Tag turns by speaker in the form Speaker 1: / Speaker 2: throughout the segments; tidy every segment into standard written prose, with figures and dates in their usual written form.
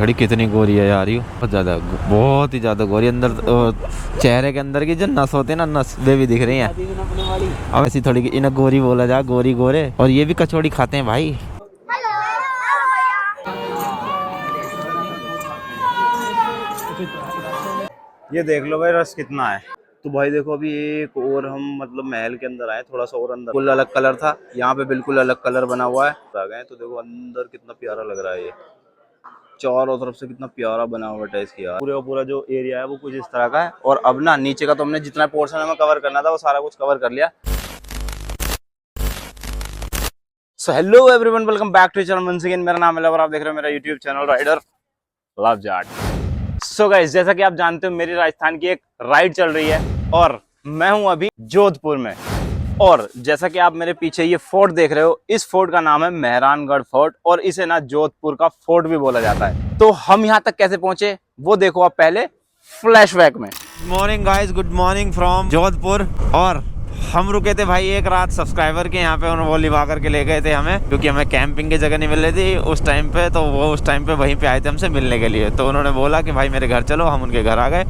Speaker 1: घड़ी कितनी गोरी है यार, ये बहुत ही ज्यादा गोरी। अंदर चेहरे के अंदर की जो नस होती है ना, नस वे भी दिख रही है। अब ऐसी थोड़ी इन्हें गोरी बोला जा, गोरी गोरे। और ये भी कचौड़ी खाते हैं भाई।
Speaker 2: ये देख लो भाई रस कितना है। तो भाई देखो अभी एक और हम मतलब महल के अंदर आए, थोड़ा सा और अंदर। बिल्कुल अलग कलर था, यहाँ पे बिल्कुल अलग कलर बना हुआ है। आ गए तो देखो अंदर कितना प्यारा लग रहा है। ये चारों तरफ से कितना प्यारा बनावट है इसकी यार। पूरे का पूरा जो एरिया है वो कुछ इस तरह का है। और अब ना नीचे का तो हमने जितना पोर्शन हमें कवर करना था वो सारा कुछ कवर कर लिया। So hello everyone, welcome back to channel once again. मेरा नाम है लव और आप देख रहे हो मेरा YouTube channel rider love Jat. So guys, जैसा कि आप जानते हो मेरी राजस्थान की एक राइड चल रही है और मैं हूं अभी जोधपुर में। और जैसा कि आप मेरे पीछे ये फोर्ट देख रहे हो, इस फोर्ट का नाम है मेहरानगढ़ फोर्ट और इसे ना जोधपुर का फोर्ट भी बोला जाता है। तो हम यहाँ तक कैसे पहुंचे वो देखो आप पहले फ्लैशबैक में।
Speaker 1: Morning guys, good morning from Jodhpur. और हम रुके थे भाई एक रात सब्सक्राइबर के यहाँ पे, उन्होंने वो लिवा करके ले गए थे हमें, क्योंकि हमें कैंपिंग की जगह नहीं मिल रही थी उस टाइम पे। तो वो उस टाइम पे वहीं पे आए थे हमसे मिलने के लिए। तो उन्होंने बोला कि भाई मेरे घर चलो, हम उनके घर आ गए।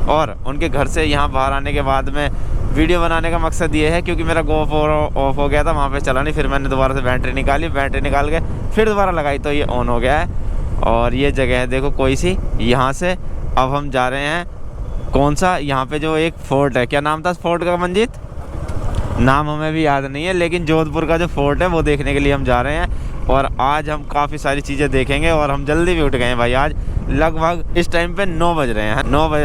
Speaker 1: और उनके घर से यहाँ बाहर आने के बाद में वीडियो बनाने का मकसद ये है, क्योंकि मेरा GoPro ऑफ हो गया था, वहाँ पे चला नहीं। फिर मैंने दोबारा से बैटरी निकाल के फिर दोबारा लगाई तो ये ऑन हो गया है। और ये जगह है देखो कोई सी, यहाँ से अब हम जा रहे हैं कौन सा, यहाँ पे जो एक फोर्ट है, क्या नाम था उस फोर्ट का मंजीत? नाम हमें भी याद नहीं है, लेकिन जोधपुर का जो फोर्ट है वो देखने के लिए हम जा रहे हैं। और आज हम काफ़ी सारी चीज़ें देखेंगे। और हम जल्दी भी उठ गए हैं भाई, आज लगभग इस टाइम पे 9 बज रहे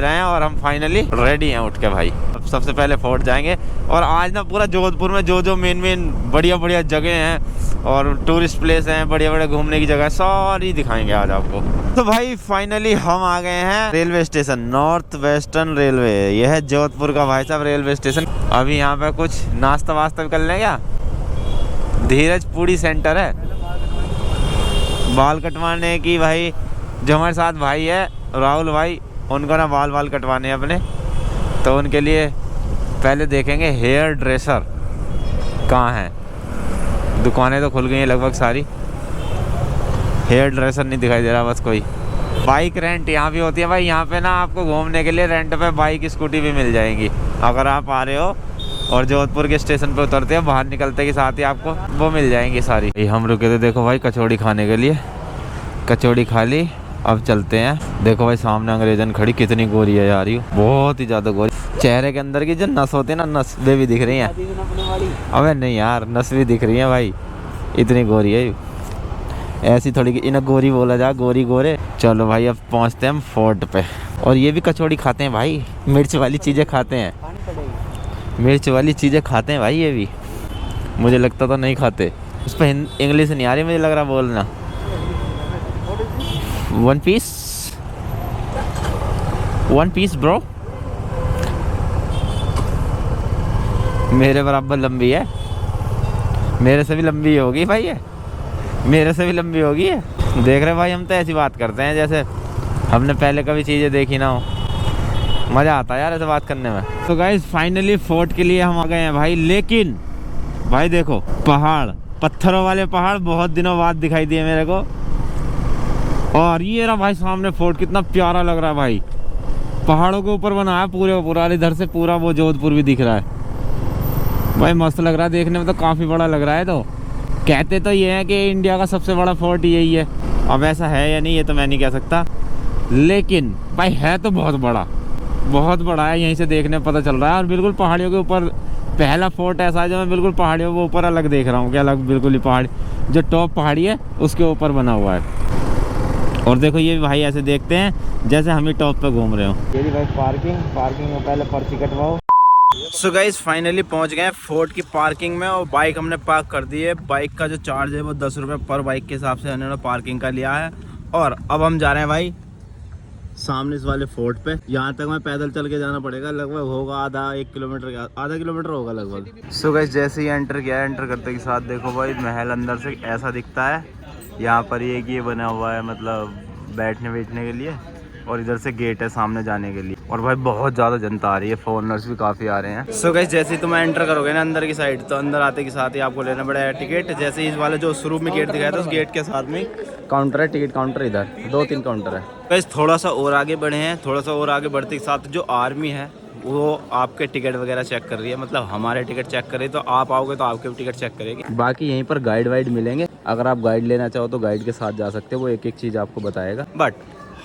Speaker 1: हैं और हम फाइनली रेडी हैं उठ के भाई। अब सबसे पहले फोर्ट जाएंगे। और आज ना पूरा जोधपुर में जो मेन बढ़िया जगह हैं और टूरिस्ट प्लेस हैं, बढ़िया घूमने की जगह सारी दिखाएंगे आज आपको। तो भाई फाइनली हम आ गए हैं railway station, north western railway. यह है जोधपुर का भाई साहब रेलवे स्टेशन। अभी यहाँ पे कुछ नाश्ता वास्ता कर लें क्या? धीरज पूड़ी सेंटर है, बाल कटवाने की भाई। जो हमारे साथ भाई है राहुल भाई, उनको ना बाल कटवाने हैं अपने, तो उनके लिए पहले देखेंगे हेयर ड्रेसर कहाँ है। दुकानें तो खुल गई हैं लगभग सारी, हेयर ड्रेसर नहीं दिखाई दे रहा बस कोई। बाइक रेंट यहाँ भी होती है भाई। यहाँ पे ना आपको घूमने के लिए रेंट पे बाइक स्कूटी भी मिल जाएंगी। अगर आप आ रहे हो और जोधपुर के स्टेशन पे उतरते हैं, बाहर निकलते के साथ ही आपको वो मिल जाएंगी सारी। हम रुके थे देखो भाई कचौड़ी खाने के लिए, कचौड़ी खा ली। अब चलते हैं। देखो भाई सामने अंग्रेजन खड़ी, कितनी गोरी है यार, ये बहुत ही ज़्यादा गोरी। चेहरे के अंदर की जो नस होती है ना, नस वे भी दिख रही हैं। अबे नहीं यार, नस भी दिख रही है भाई, इतनी गोरी है। ऐसी थोड़ी इन्हें गोरी बोला जा, गोरी गोरे। चलो भाई अब पहुँचते हैं हम फोर्ट पे। और ये भी कचौड़ी खाते हैं भाई, मिर्च वाली चीज़ें खाते हैं, मिर्च वाली चीज़ें खाते हैं भाई। ये भी मुझे लगता तो नहीं खाते। उस पर इंग्लिश नहीं आ रही मुझे लग रहा बोलना। 1 पीस ब्रो। मेरे बराबर लंबी है, मेरे से भी लंबी होगी भाई, ये मेरे से भी लंबी होगी है। देख रहे भाई, हम तो ऐसी बात करते हैं जैसे हमने पहले कभी चीज़ें देखी ना हो। मज़ा आता है यार ऐसे बात करने में। तो गाइस फाइनली फोर्ट के लिए हम आ गए हैं भाई। लेकिन भाई देखो पहाड़, पत्थरों वाले पहाड़ बहुत दिनों बाद दिखाई दिए मेरे को। और ये रहा भाई सामने फोर्ट, कितना प्यारा लग रहा है भाई। पहाड़ों के ऊपर बना है पूरे पूरा, इधर से पूरा वो जोधपुर भी दिख रहा है भाई। मस्त लग रहा है देखने में, तो काफ़ी बड़ा लग रहा है। तो कहते तो ये है कि इंडिया का सबसे बड़ा फोर्ट यही है। अब ऐसा है या नहीं ये तो मैं नहीं कह सकता, लेकिन भाई है तो बहुत बड़ा है। यहीं से देखने में पता चल रहा है। और बिल्कुल पहाड़ियों के ऊपर पहला फोर्ट ऐसा है जो मैं बिल्कुल पहाड़ियों के ऊपर अलग देख रहा हूँ। क्या अलग, बिल्कुल ही पहाड़ी, जो टॉप पहाड़ी है उसके ऊपर बना हुआ है। और देखो ये भाई ऐसे देखते हैं जैसे हम ही टॉप पे घूम रहे हो। ये भाई पार्किंग में पहले पर्ची कटवाओ। सो गाइस फाइनली पहुंच गए फोर्ट की पार्किंग में और बाइक हमने पार्क कर दी है। बाइक का जो चार्ज है वो 10 रुपये पर बाइक के हिसाब से उन्होंने पार्किंग का लिया है। और अब हम जा रहे हैं भाई सामने इस वाले फोर्ट पे। यहाँ तक मैं पैदल चल के जाना पड़ेगा, लगभग होगा आधा किलोमीटर होगा लगभग। सो गाइस जैसे ही एंटर किया है, एंटर करते के साथ देखो भाई महल अंदर से ऐसा दिखता है। यहाँ पर ये बना हुआ है मतलब बैठने के लिए।
Speaker 2: और इधर से गेट है सामने जाने के लिए। और भाई बहुत ज़्यादा जनता आ रही है, फॉरनर्स भी काफ़ी आ रहे हैं। सो गाइस जैसे ही तुम एंटर करोगे ना अंदर की साइड, तो अंदर आते के साथ ही आपको लेना पड़ेगा टिकट। जैसे ही इस वाले जो शुरू में गेट दिखाया था उस गेट के साथ में काउंटर है, टिकट काउंटर। इधर 2-3 काउंटर है। गाइस थोड़ा सा और आगे बढ़े हैं, थोड़ा सा और आगे बढ़ते के साथ जो आर्मी है वो आपके टिकट वगैरह चेक कर रही है, मतलब हमारे टिकट चेक कर रही है। तो आप आओगे तो आपके भी टिकट चेक करेगी। बाकी यहीं पर गाइड वाइड मिलेंगे, अगर आप गाइड लेना चाहो तो गाइड के साथ जा सकते हो, वो एक एक चीज़ आपको बताएगा। बट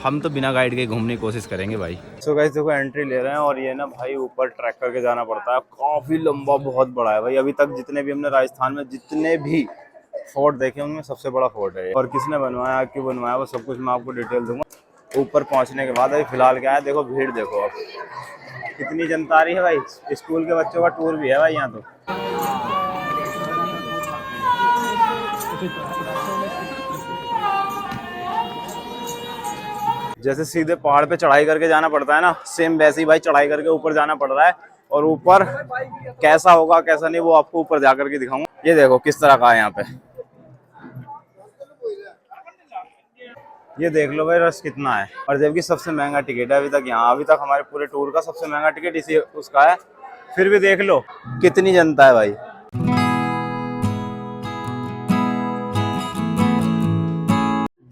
Speaker 2: हम तो बिना गाइड के घूमने की कोशिश करेंगे भाई। सो गाइस देखो एंट्री ले रहे हैं और ये ना भाई ऊपर ट्रैक करके जाना पड़ता है, काफ़ी लंबा बहुत बड़ा है भाई। अभी तक जितने भी हमने राजस्थान में जितने भी फोर्ट देखे उनमें सबसे बड़ा फोर्ट है। और किसने बनवाया, क्यों बनवाया, वो सब कुछ मैं आपको डिटेल दूंगा ऊपर पहुंचने के बाद। अभी फिलहाल क्या है, देखो भीड़ देखो आप कितनी जनता आ रही है भाई। स्कूल के बच्चों का टूर भी है भाई यहाँ तो। जैसे सीधे पहाड़ पे चढ़ाई करके जाना पड़ता है ना, सेम वैसे ही भाई चढ़ाई करके ऊपर जाना पड़ रहा है। और ऊपर कैसा होगा कैसा नहीं वो आपको ऊपर जाकर के दिखाऊंगा। ये देखो किस तरह का है यहाँ पे, ये देख लो भाई रश कितना है। और जबकि सबसे महंगा टिकट है अभी तक यहाँ, अभी तक हमारे पूरे टूर का सबसे महंगा टिकट इसी उसका है। फिर भी देख लो कितनी जनता है भाई।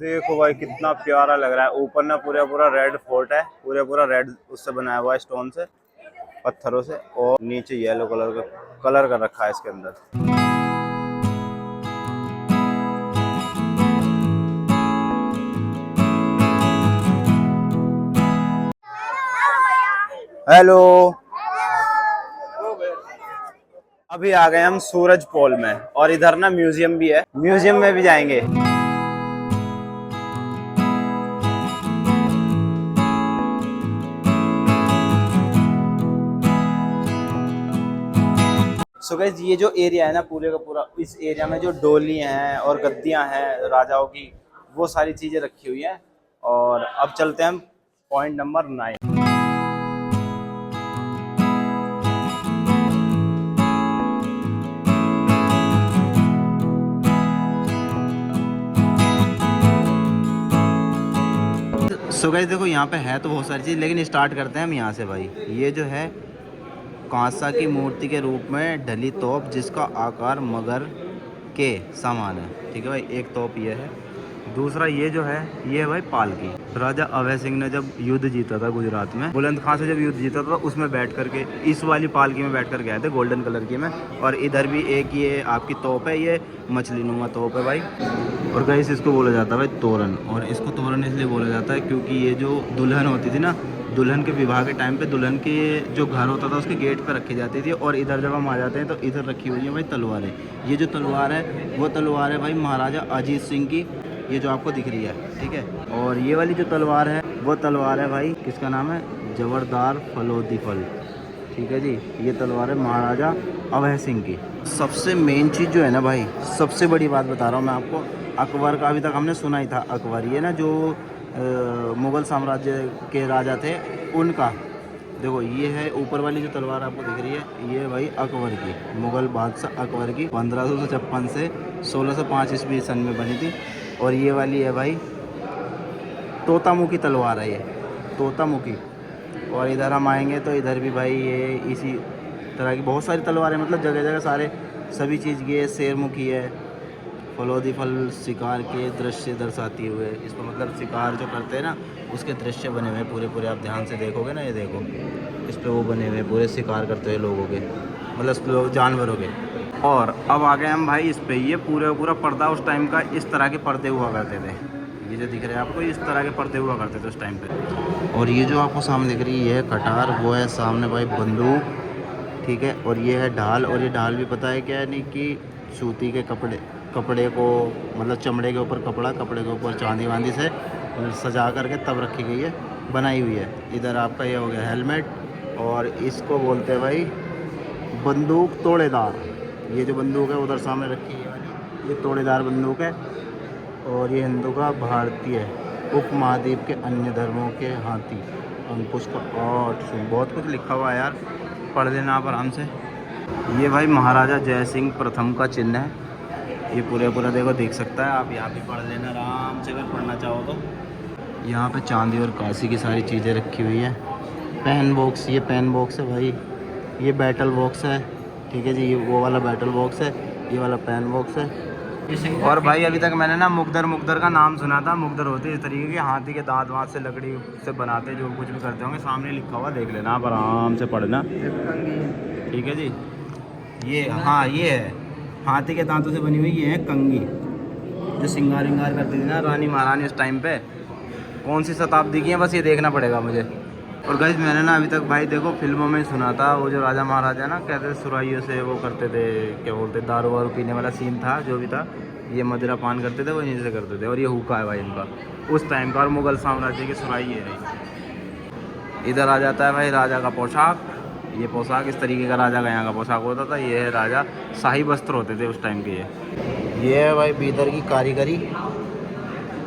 Speaker 2: देखो भाई कितना प्यारा लग रहा है। ऊपर ना पूरा पूरा रेड फोर्ट है, पूरा पूरा रेड उससे बनाया हुआ है, स्टोन से, पत्थरों से। और नीचे येलो कलर का रखा है इसके अंदर। हेलो, अभी आ गए हम सूरज पोल में। और इधर ना म्यूजियम भी है, म्यूजियम में भी जाएंगे। सो गाइस ये जो एरिया है ना पूरे का पूरा, इस एरिया में जो डोली हैं और गद्दियां हैं राजाओं की, वो सारी चीजें रखी हुई हैं। और अब चलते हैं हम पॉइंट नंबर 9। सो गाइस देखो यहाँ पे है तो बहुत सारी चीज़, लेकिन स्टार्ट करते हैं हम यहाँ से भाई। ये जो है कांसा की मूर्ति के रूप में ढली तोप, जिसका आकार मगर के समान है। ठीक है भाई, एक तोप ये है। दूसरा ये जो है ये है भाई पालकी। राजा अभय सिंह ने जब युद्ध जीता था गुजरात में, बुलंद खां से जब युद्ध जीता था, उसमें बैठ करके इस वाली पालकी में बैठ कर गए थे, गोल्डन कलर की में। और इधर भी एक ये आपकी तोप है, ये मछली नुमा तोप है भाई। और गाइस इसको बोला जाता है भाई तोरण। और इसको तोरण इसलिए बोला जाता है क्योंकि ये जो दुल्हन होती थी ना, दुल्हन के विवाह के टाइम पे दुल्हन के जो घर होता था उसके गेट पर रखी जाती थी। और इधर जब हम आ जाते हैं तो इधर रखी हुई है भाई तलवारें। ये जो तलवार है वो तलवार है भाई महाराजा अजीत सिंह की, ये जो आपको दिख रही है। ठीक है, और ये वाली जो तलवार है वो तलवार है भाई, किसका नाम है, जबरदार फलोदी फल। ठीक है जी, ये तलवार है महाराजा अभय सिंह की। सबसे मेन चीज़ जो है ना भाई, सबसे बड़ी बात बता रहा हूँ मैं आपको, अकबर का अभी तक हमने सुना ही था। अकबर ये ना जो मुग़ल साम्राज्य के राजा थे उनका, देखो ये है ऊपर वाली जो तलवार आपको दिख रही है, ये भाई अकबर की, मुग़ल बादशाह अकबर की 1556 से 1605 ईस्वी सन में बनी थी। और ये वाली है भाई तोतामुखी तलवार है, ये तोतामुखी। और इधर हम आएंगे तो इधर भी भाई ये इसी तरह की बहुत सारी तलवारें, मतलब जगह जगह सारे सभी चीज़ की है। शेरमुखी है, फलोदी फल शिकार के दृश्य दर्शाती हुए, इसको मतलब शिकार जो करते हैं ना उसके दृश्य बने हुए पूरे पूरे। आप ध्यान से देखोगे ना, ये देखो इस पे वो बने हुए पूरे शिकार करते हुए लोगों के, मतलब जानवरों के। और अब आ गए हम भाई इस पे, ये पूरा पूरा पर्दा उस टाइम का, इस तरह के पर्दे हुआ करते थे। ये जो दिख रहे हैं आपको, इस तरह के पर्दे हुआ करते थे उस टाइम पे। और ये जो आपको सामने दिख रही है कटार, वो है सामने भाई बंदूक। ठीक है, और ये है ढाल। और ये ढाल भी पता है क्या है, नहीं कि सूती के कपड़े को, मतलब चमड़े के ऊपर कपड़ा, कपड़े के ऊपर चांदी वांदी से सजा करके तब रखी गई है, बनाई हुई है। इधर आपका ये हो गया हेलमेट। और इसको बोलते हैं भाई बंदूक तोड़ेदार। ये जो बंदूक है उधर सामने रखी है वाली, ये तोड़ेदार बंदूक है। और ये हिंदू का भारतीय उपमहाद्वीप के अन्य धर्मों के हाथी अंकुश का 8 बहुत कुछ लिखा हुआ है यार, पढ़ लेना आप आराम से। ये भाई महाराजा जय सिंह प्रथम का चिन्ह है, ये पूरा देखो दिख सकता है, आप यहाँ भी पढ़ लेना आराम से अगर पढ़ना चाहो तो। यहाँ पे चांदी और कांसी की सारी चीज़ें रखी हुई है। पेन बॉक्स, ये पेन बॉक्स है भाई, ये बैटल बॉक्स है, ठीक है जी, ये वो वाला बैटल बॉक्स है, ये वाला पेन बॉक्स है। और भाई अभी तक मैंने ना मुकदर का नाम सुना था। मुकदर होते इस तरीके के, हाथी के दांत वाँत से लकड़ी से बनाते, जो कुछ भी करते होंगे। सामने लिखा हुआ देख लेना, आप आराम से पढ़ना, ठीक है जी। ये हाँ, ये है हाथी के दांतों से बनी हुई, ये है कंगी, जो सिंगार विंगार करती थी ना रानी महारानी उस टाइम पे। कौन सी शताब्दी की है बस ये देखना पड़ेगा मुझे। और गाइस मैंने ना अभी तक भाई देखो फिल्मों में सुना था, वो जो राजा महाराजा ना कहते सुराइयों से वो करते थे, क्या बोलते, दारू वारू पीने वाला सीन था जो भी था, ये मदिरा पान करते थे वो यहीं से करते थे। और ये हुक्का है भाई इनका उस टाइम का, और मुग़ल साम्राज्य की सुराई ये रही। इधर आ जाता है भाई राजा का पोशाक। ये पोशाक इस तरीके का राजा का यहाँ का पोशाक होता था। ये है राजा, शाही वस्त्र होते थे उस टाइम के। ये है भाई बीदर की कारीगरी,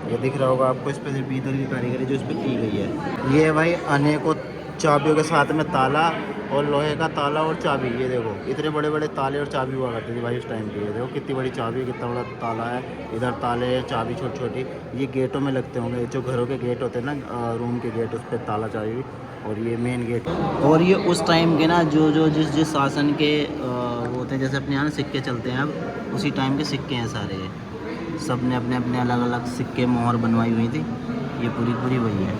Speaker 2: ये दिख रहा होगा आपको, इस पर बीदर की कारीगरी जो इस पर की गई है। ये है भाई अनेकों चाबियों के साथ में ताला, और लोहे का ताला और चाबी। ये देखो इतने बड़े बड़े ताले और चाबी हुआ करती थी भाई उस टाइम की। ये देखो कितनी बड़ी चाबी, कितना बड़ा ताला है, इधर ताले चाबी छोटी छोटी। ये गेटों में लगते होंगे, जो घरों के गेट होते हैं ना, रूम के गेट, उस पर ताला चाबी। और ये मेन गेट। और ये उस टाइम के ना जो जिस शासन के वो होते हैं, जैसे अपने यहाँ सिक्के चलते हैं अब, उसी टाइम के सिक्के हैं सारे। सब ने अपने अपने अलग अलग सिक्के मोहर बनवाई हुई थी। ये पूरी वही है।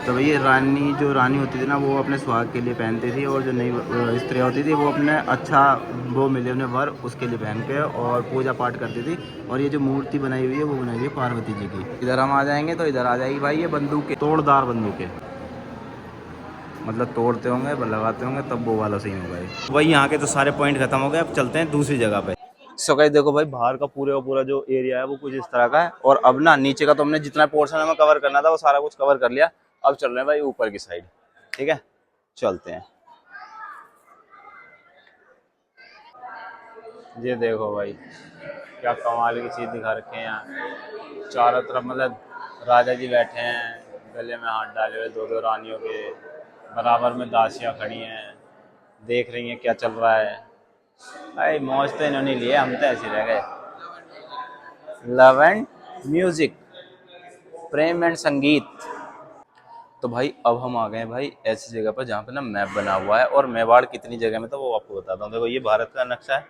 Speaker 2: तो भाई ये रानी होती थी ना, वो अपने सुहाग के लिए पहनती थी, और जो नई स्त्रियाँ होती थी वो अपने अच्छा वो मिले उन्हें वर, उसके लिए पहन के और पूजा पाठ करती थी। और ये जो मूर्ति बनाई हुई है वो बनाई हुई है पार्वती जी की। इधर हम आ जाएंगे तो इधर आ जाएगी भाई ये बंदूकें, तोड़दार बंदूकें, मतलब तोड़ते होंगे लगाते होंगे तब वो वाला सीन होगा। वही यहाँ के तो सारे पॉइंट खत्म हो गए, अब चलते हैं दूसरी जगह पे। सो गाइस देखो भाई बाहर का पूरा जो एरिया है वो कुछ इस तरह का है। और अब ना नीचे का तो हमने जितना पोर्शन हमें कवर करना था वो सारा कुछ कवर कर लिया। अब चल रहे हैं भाई ऊपर की साइड, ठीक है, चलते हैं। ये देखो भाई क्या कमाल की चीज दिखा रखे हैं यहाँ। चारों तरफ मतलब राजा जी बैठे हैं, गले में हाथ डाले हुए, दो रानियों के, बराबर में दासियाँ खड़ी हैं, देख रही हैं क्या चल रहा है। भाई मौज तो इन्होंने लिए, हम तो ऐसे रह गए। Love and music, Prem and संगीत। तो भाई अब हम आ गए हैं भाई ऐसी जगह पर जहाँ पे ना मैप बना हुआ है, और मेवाड़ कितनी जगह में तो वो आपको बताता हूँ। देखो ये भारत का नक्शा है,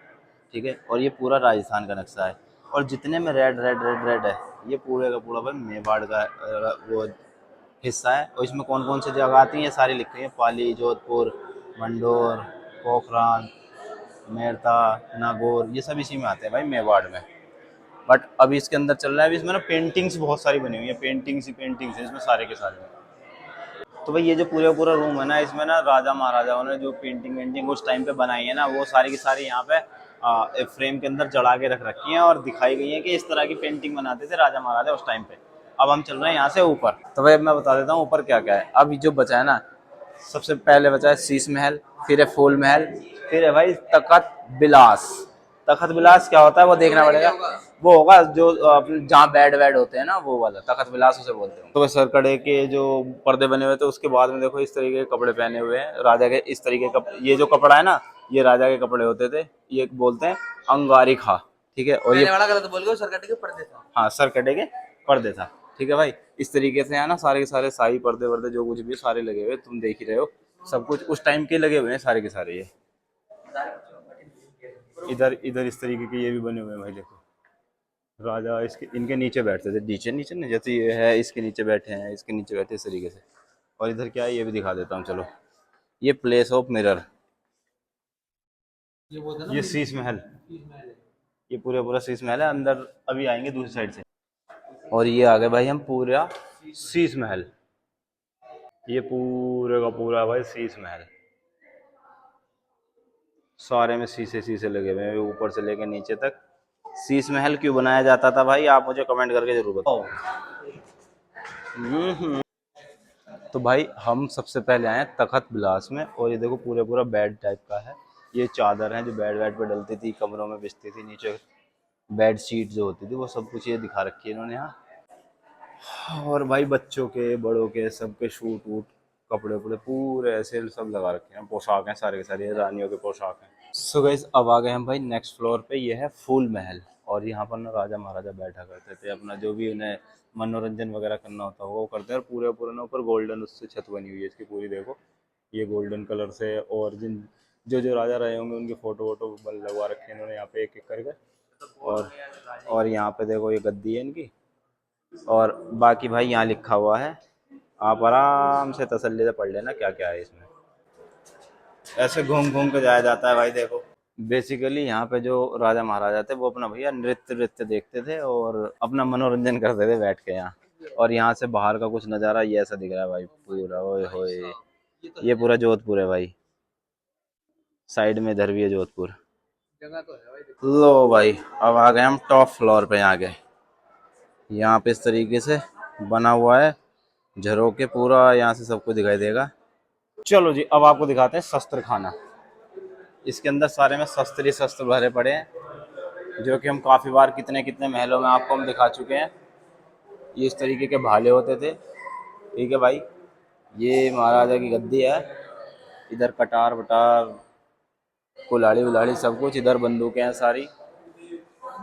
Speaker 2: ठीक है, और ये पूरा राजस्थान का नक्शा है। और जितने में रेड रेड रेड रेड है, ये पूरे का पूरा भाई मेवाड़ का वो हिस्सा है। और इसमें कौन कौन सी जगह आती हैं ये सारी लिखी हैं, पाली, जोधपुर, मंडोर, पोखरान, मेरता, नागौर, ये सब इसी में आते हैं भाई मेवाड़ में। बट अभी इसके अंदर चल रहा है, अभी इसमें ना पेंटिंग्स बहुत सारी बनी हुई है, पेंटिंग्स ही पेंटिंग्स है इसमें सारे के सारे। तो भाई ये जो पूरा रूम है ना, इसमें ना राजा महाराजाओं ने जो पेंटिंग उस टाइम पे बनाई है ना, वो सारी की सारी यहाँ पे एक फ्रेम के अंदर जड़ा के रख रखी हैं और दिखाई गई है कि इस तरह की पेंटिंग बनाते थे राजा महाराजा उस टाइम पे। अब हम चल रहे हैं यहाँ से ऊपर। तो भाई अब मैं बता देता हूँ ऊपर क्या क्या है। अब जो बचा है ना, सबसे पहले बचा है शीश महल, फिर है फूल महल, फिर है भाई तखत बिलास। तखत बिलास क्या होता है वो देखना पड़ेगा। वो होगा जो जहाँ बेड वेड होते हैं ना, वो वाला तखत विलास उसे बोलते हैं। तो सरकड़े के जो पर्दे बने हुए थे, उसके बाद में देखो इस तरीके के कपड़े पहने हुए हैं राजा के। इस तरीके का ये जो कपड़ा है ना, ये राजा के कपड़े होते थे, ये बोलते हैं अंगारी खा, ठीक है। और ये वाला गलत बोल गए, सरकटे के पर्दे था। हाँ, सरकटे के पर्दे था, ठीक है भाई। इस तरीके से है ना, सारे के सारे शाही पर्दे वर्दे जो कुछ भी सारे लगे हुए, तुम देख ही रहे हो, सब कुछ उस टाइम के लगे हुए हैं सारे के सारे। ये इधर इधर इस तरीके के ये भी बने हुए हैं भाई, देखो राजा इसके इनके नीचे बैठते थे, नीचे नीचे ना, जैसे ये है इसके नीचे बैठे हैं, इसके नीचे बैठे इस तरीके से। और इधर क्या है ये भी दिखा देता हूँ, चलो। ये प्लेस ऑफ मिरर, ये शीश महल, ये पूरा शीश महल है। अंदर अभी आएंगे दूसरी साइड से। और ये आ गए भाई हम पूरा शीश महल, ये पूरे का पूरा भाई शीश महल, सारे में शीशे शीशे लगे हुए हैं ऊपर से लेकर नीचे तक। शीश महल क्यों बनाया जाता था भाई, आप मुझे कमेंट करके जरूर बताओ। तो भाई हम सबसे पहले आए तखत बिलास में, और ये देखो पूरा बेड टाइप का है। ये चादर है जो बेड वेड पे डलती थी, कमरों में बिछती थी, नीचे बेड शीट जो होती थी, वो सब कुछ ये दिखा रखी है इन्होंने यहाँ। और भाई बच्चों के बड़ों के सबके शूट वूट कपड़े वपड़े पूरे ऐसे सब लगा रखे हैं, पोशाक हैं सारे के सारे, रानियों के पोशाक हैं। सो गाइस अब आ गए हम भाई नेक्स्ट फ्लोर पे, ये है फूल महल। और यहाँ पर ना राजा महाराजा बैठा करते थे, अपना जो भी उन्हें मनोरंजन वगैरह करना होता है वो करते हैं। और पूरे पूरे ना ऊपर गोल्डन उससे छत बनी हुई है इसकी पूरी, देखो ये गोल्डन कलर से। और जिन जो जो राजा रहे होंगे उनकी फ़ोटो वोटो लगवा रखे हैं इन्होंने यहाँ पे एक एक करके। और यहाँ पे देखो ये गद्दी है इनकी। और बाकी भाई यहाँ लिखा हुआ है, आप आराम से तसल्ली से पढ़ लेना क्या क्या है इसमें। ऐसे घूम घूम के जाया जाता है भाई। देखो बेसिकली यहाँ पे जो राजा महाराजा थे वो अपना भैया नृत्य नृत्य देखते थे और अपना मनोरंजन करते थे बैठ के यहाँ। और यहाँ से बाहर का कुछ नज़ारा ये ऐसा दिख रहा है भाई पूरा, ओए होए ये पूरा जोधपुर है भाई। साइड में इधर भी है जोधपुर। लो भाई अब आ गए हम टॉप फ्लोर पे। आ गए यहाँ पे इस तरीके से बना हुआ है झरोके, पूरा यहाँ से सबको दिखाई देगा। चलो जी अब आपको दिखाते हैं शस्त्र खाना। इसके अंदर सारे में शस्त्र ही शस्त्र भरे पड़े हैं, जो कि हम काफ़ी बार कितने कितने महलों में आपको हम दिखा चुके हैं। ये इस तरीके के भाले होते थे, ठीक है भाई। ये महाराजा की गद्दी है, इधर कटार वटार कुल्हाड़ी उलाड़ी सब कुछ, इधर बंदूकें हैं सारी।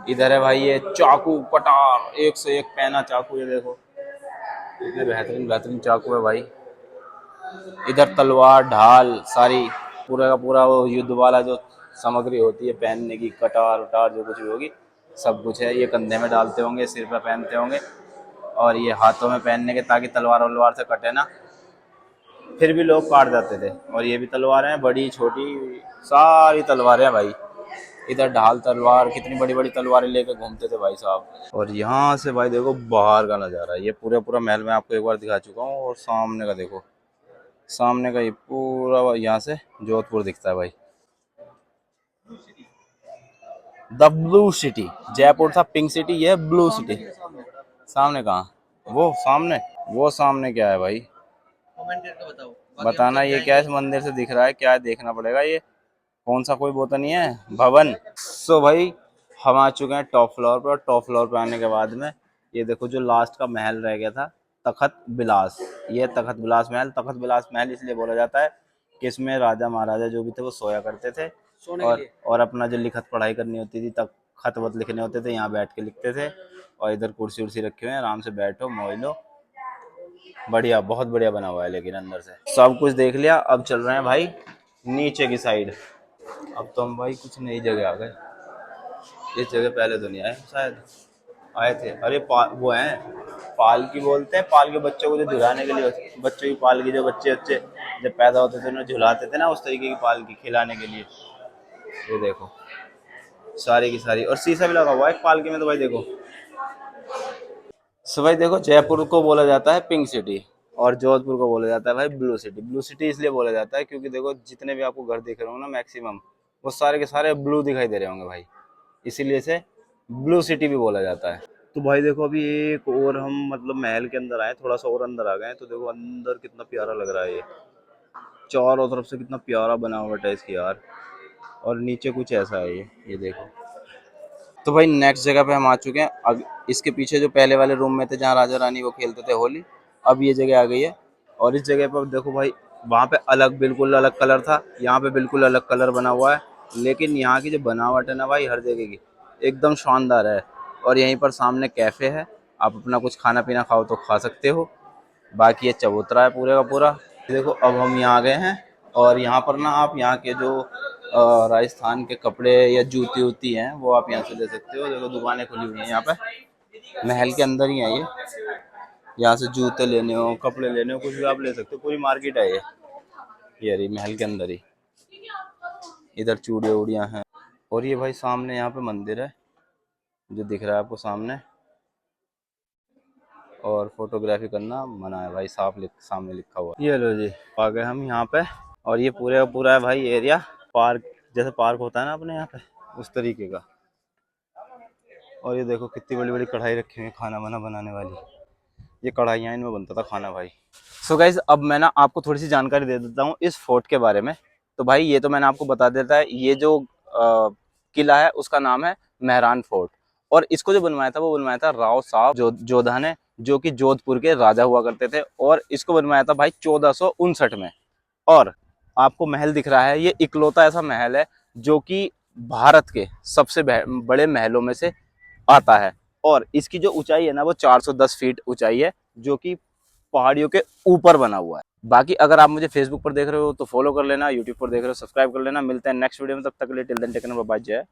Speaker 2: इधर है भाई ये चाकू कटार, एक से एक पैना चाकू, ये देखो इतने बेहतरीन बेहतरीन चाकू है भाई। इधर तलवार ढाल सारी, पूरा का पूरा वो युद्ध वाला जो सामग्री होती है पहनने की, कटार वटार जो कुछ भी होगी सब कुछ है। ये कंधे में डालते होंगे, सिर पर पहनते होंगे, और ये हाथों में पहनने के ताकि तलवार वलवार से कटे ना, फिर भी लोग काट जाते थे। और ये भी तलवारें हैं, बड़ी छोटी सारी तलवारें हैं भाई। इधर ढाल तलवार, कितनी बड़ी बड़ी तलवारें लेकर घूमते थे भाई साहब। और यहाँ से भाई देखो बाहर का नज़ारा, ये पूरा पूरा महल में आपको एक बार दिखा चुका हूँ। और सामने का देखो, सामने का ये पूरा यहाँ से जोधपुर दिखता है भाई। द ब्लू सिटी, जयपुर था पिंक सिटी, ये ब्लू सिटी। सामने कहाँ, वो सामने क्या है भाई,
Speaker 3: कमेंट करके बताओ।
Speaker 2: बताना ये क्या है, इस मंदिर से दिख रहा है क्या है, देखना पड़ेगा। ये कौन सा कोई वो तो नहीं है भवन। सो भाई हम आ चुके हैं टॉप फ्लोर पर। और टॉप फ्लोर पर आने के बाद में ये देखो जो लास्ट का महल रह गया था, तखत बिलास। ये तखत बिलास महल, तखत बिलास महल इसलिए बोला जाता है कि इसमें राजा महाराजा जो भी थे वो सोया करते थे। और अपना जो लिखत पढ़ाई करनी होती थी, तब खत वत लिखने होते थे, यहाँ बैठ के लिखते थे। और इधर कुर्सी उर्सी रखे हुए हैं, आराम से बैठो मौज लो। बढ़िया, बहुत बढ़िया बना हुआ है। लेकिन अंदर से सब कुछ देख लिया, अब चल रहे हैं भाई नीचे की साइड। अब तो हम भाई कुछ नई जगह आ गए। इस जगह पहले तो नहीं आए, शायद आए थे। अरे वो हैं पालकी बोलते हैं, पाल के बच्चों को जो झुलाने के लिए होती है, बच्चों की पालकी, जो बच्चे जब पैदा होते थे उन्हें झुलाते थे ना, उस तरीके की पालकी खिलाने के लिए। ये देखो सारी की सारी, और शीशा भी लगा हुआ है पालकी में तो भाई देखो। सो भाई देखो जयपुर को बोला जाता है पिंक सिटी और जोधपुर को बोला जाता है भाई ब्लू सिटी। ब्लू सिटी इसलिए बोला जाता है क्योंकि देखो जितने भी आपको घर दिख रहे होंगे ना मैक्सिमम, वो सारे के सारे ब्लू दिखाई दे रहे होंगे भाई, इसीलिए इसे ब्लू सिटी भी बोला जाता है। तो भाई देखो अभी एक और हम मतलब महल के अंदर आए, थोड़ा सा और अंदर आ गए, तो देखो अंदर कितना प्यारा लग रहा है। ये चारों तरफ से कितना प्यारा बनावट है इसकी यार। और नीचे कुछ ऐसा है ये देखो। तो भाई नेक्स्ट जगह पे हम आ चुके हैं। अब इसके पीछे जो पहले वाले रूम में थे जहाँ राजा रानी वो खेलते थे होली, अब ये जगह आ गई है। और इस जगह पर देखो भाई, वहाँ पे अलग बिल्कुल अलग कलर था, यहाँ पे बिल्कुल अलग कलर बना हुआ है। लेकिन यहाँ की जो बनावट है ना भाई हर जगह की एकदम शानदार है। और यहीं पर सामने कैफ़े है, आप अपना कुछ खाना पीना खाओ तो खा सकते हो। बाकी ये चबूतरा है पूरे का पूरा। देखो अब हम यहाँ आ गए हैं और यहाँ पर ना आप यहाँ के जो राजस्थान के कपड़े या जूती वूती हैं वो आप यहाँ से ले सकते हो। देखो दुकानें खुली हुई हैं यहाँ पे, महल के अंदर ही है ये। यहाँ से जूते लेने हो, कपड़े लेने हो, कुछ भी आप ले सकते हो, पूरी मार्केट है ये रही महल के अंदर ही। इधर चूड़ियाँ उड़ियाँ हैं। और ये भाई सामने यहाँ पे मंदिर है जो दिख रहा है आपको सामने। और फोटोग्राफी करना मना है भाई, सामने लिखा हुआ। ये लो जी आ गए हम यहाँ पे। और ये पूरे का पूरा है भाई एरिया, पार्क जैसे पार्क होता है ना अपने यहाँ पे, उस तरीके का। और ये देखो कितनी बड़ी बड़ी कढ़ाई रखी हुई है खाना वाना बनाने वाली। ये कढ़ाइयाँ, इनमें बनता था खाना भाई। सो गाइज अब मैं ना आपको थोड़ी सी जानकारी दे देता हूँ इस फोर्ट के बारे में। तो भाई ये तो मैंने आपको बता देता है, ये जो किला है उसका नाम है मेहरान फोर्ट। और इसको जो बनवाया था वो बनवाया था राव साहब जोधा ने, जो कि जोधपुर के राजा हुआ करते थे। और इसको बनवाया था भाई 1459 में। और आपको महल दिख रहा है, ये इकलौता ऐसा महल है जो कि भारत के सबसे बड़े महलों में से आता है। और इसकी जो ऊंचाई है ना वो 410 फीट ऊंचाई है, जो कि पहाड़ियों के ऊपर बना हुआ है। बाकी अगर आप मुझे फेसबुक पर देख रहे हो तो फॉलो कर लेना, यूट्यूब पर देख रहे हो सब्सक्राइब कर लेना। मिलते हैं नेक्स्ट वीडियो में, तब तक के लिए till then take care, bye bye, जय